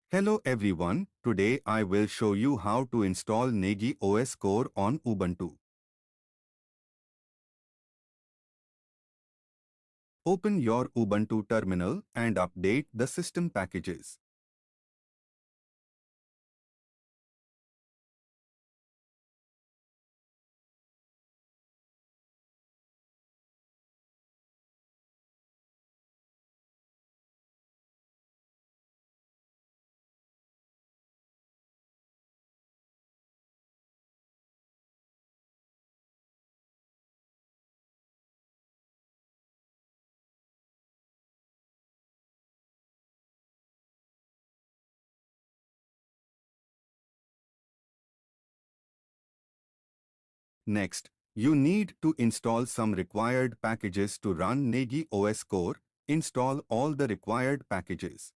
Hello everyone, today I will show you how to install Negi OS Core on Ubuntu. Open your Ubuntu terminal and update the system packages. Next, you need to install some required packages to run Negi OS Core. Install all the required packages.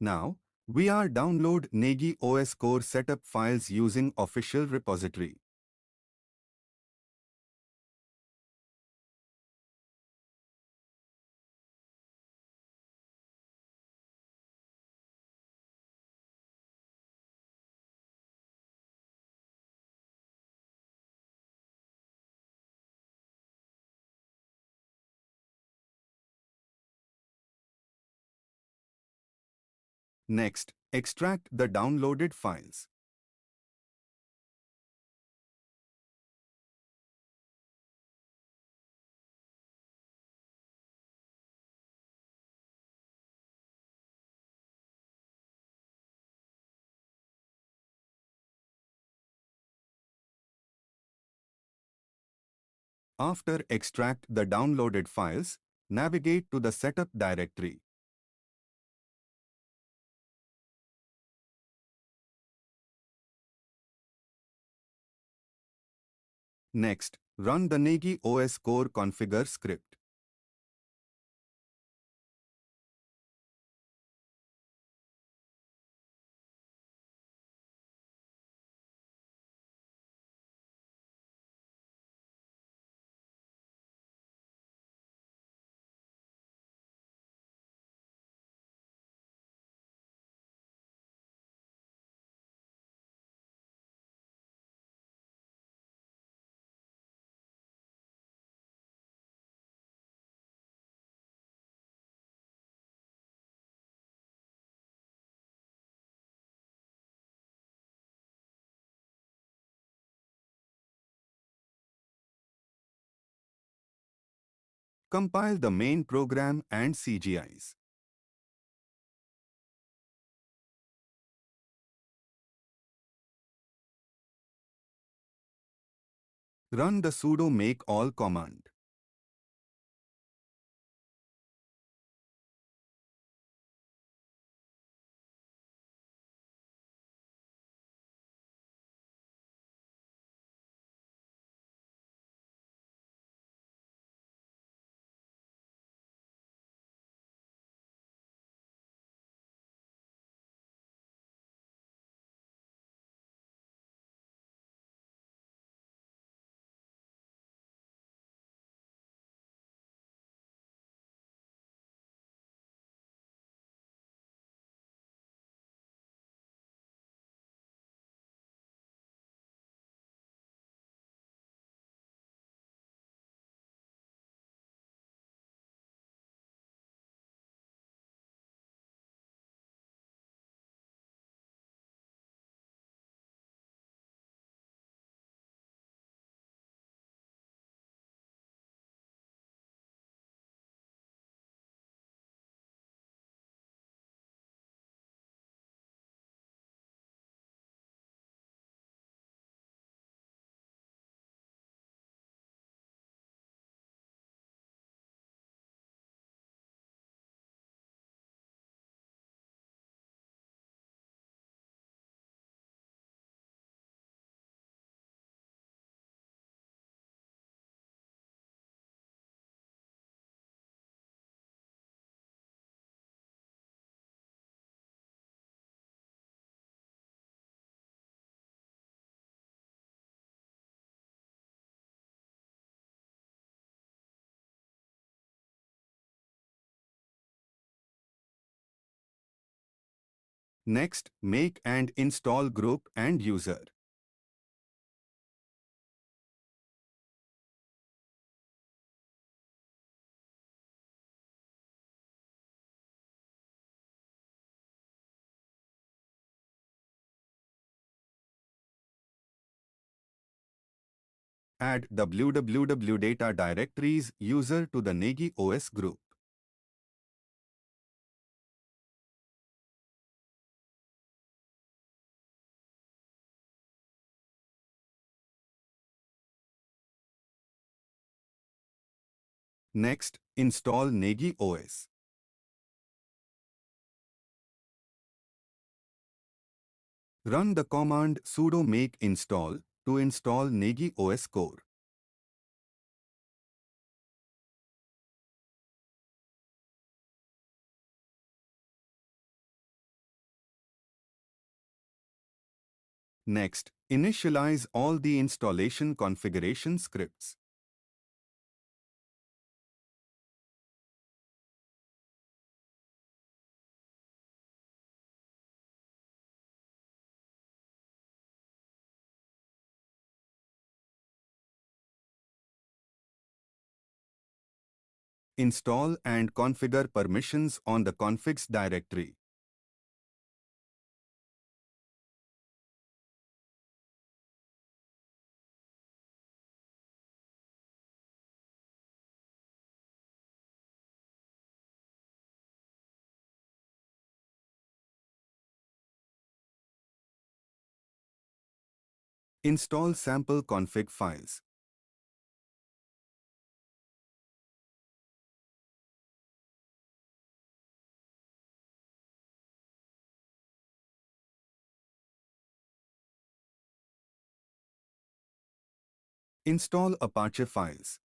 Now, we are download Negi OS Core setup files using official repository. Next, extract the downloaded files. After extract the downloaded files, navigate to the setup directory. Next, run the Negi OS Core configure script. Compile the main program and CGIs. Run the sudo make all command. Next, make and install group and user. Add www data directories user to the Negi OS group. Next, install Negi OS. Run the command sudo make install to install Negi OS core. Next, initialize all the installation configuration scripts. Install and configure permissions on the configs directory. Install sample config files. Install Apache files.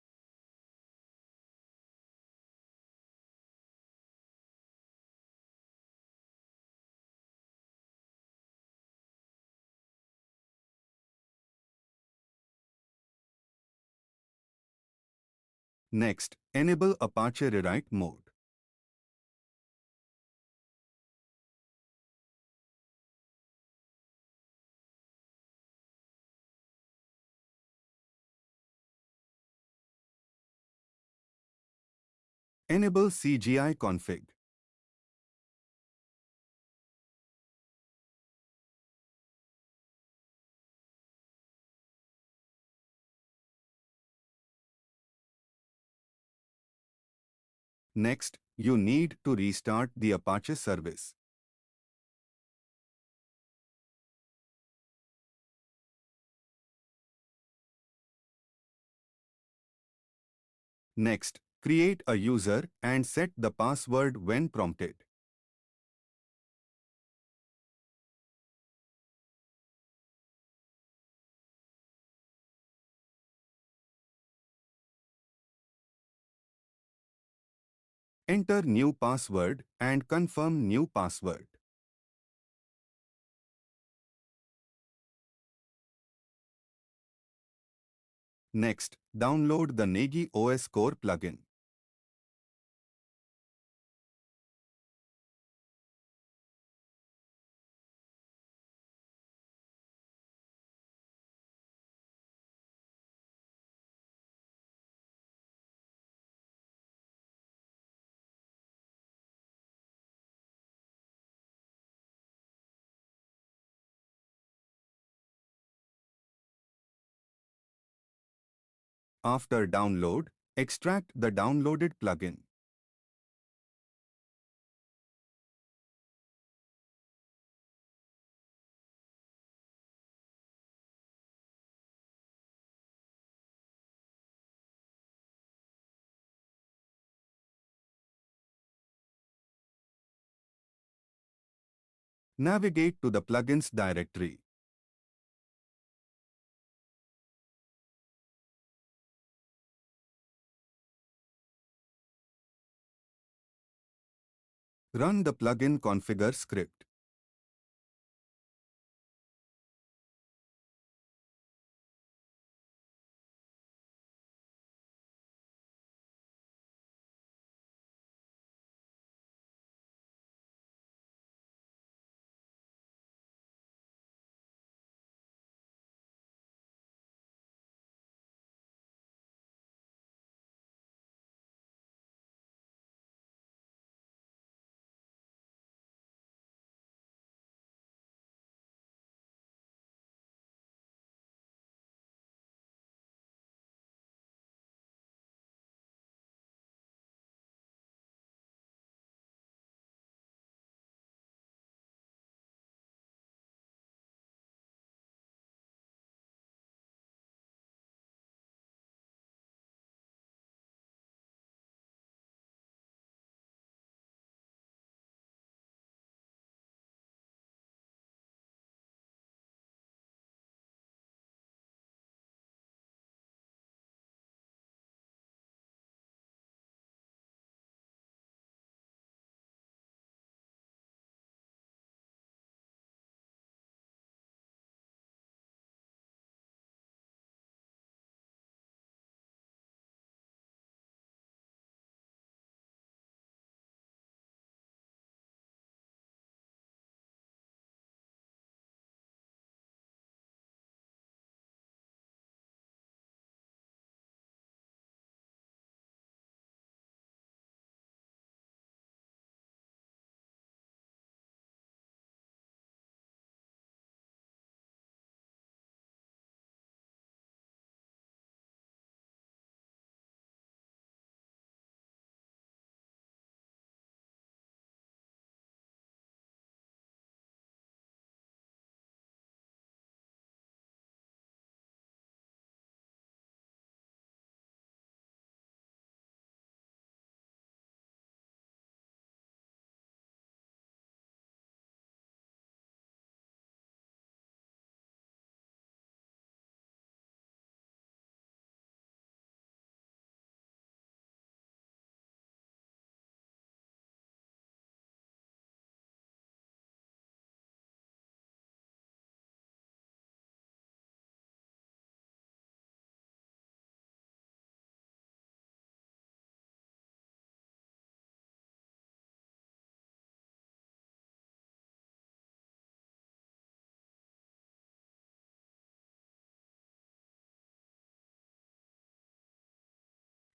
Next, enable Apache rewrite mode. Enable CGI config. Next, you need to restart the Apache service. Next, create a user and set the password when prompted. Enter new password and confirm new password. Next, download the Negi OS Core plugin. After download, extract the downloaded plugin. Navigate to the plugins directory. Run the plugin configure script.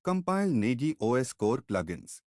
Compile Negi OS Core plugins.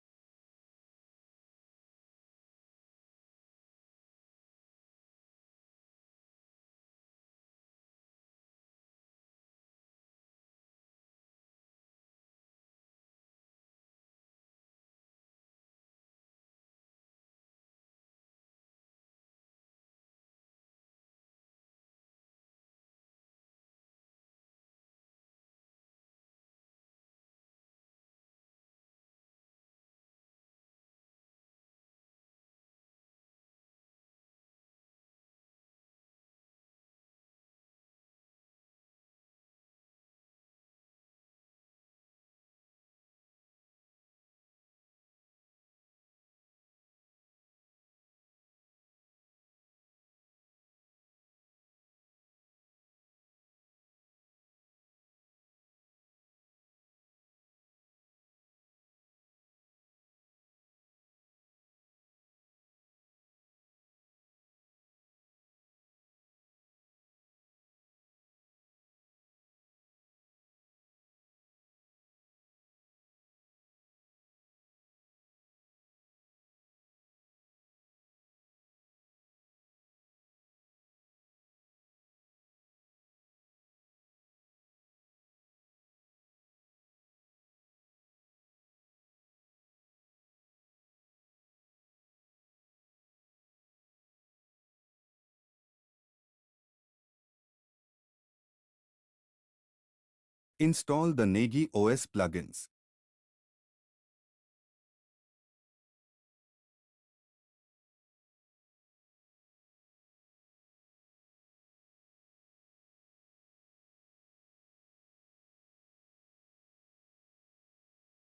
Install the Negi OS plugins.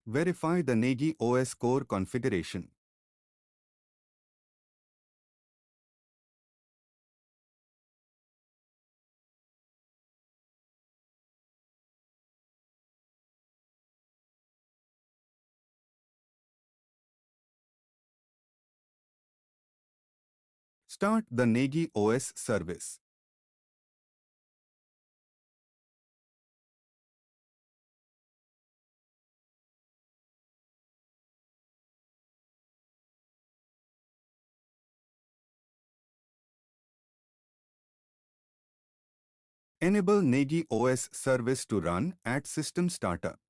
Verify the Negi OS Core configuration. Start the Negi OS service. Enable Negi OS service to run at system startup.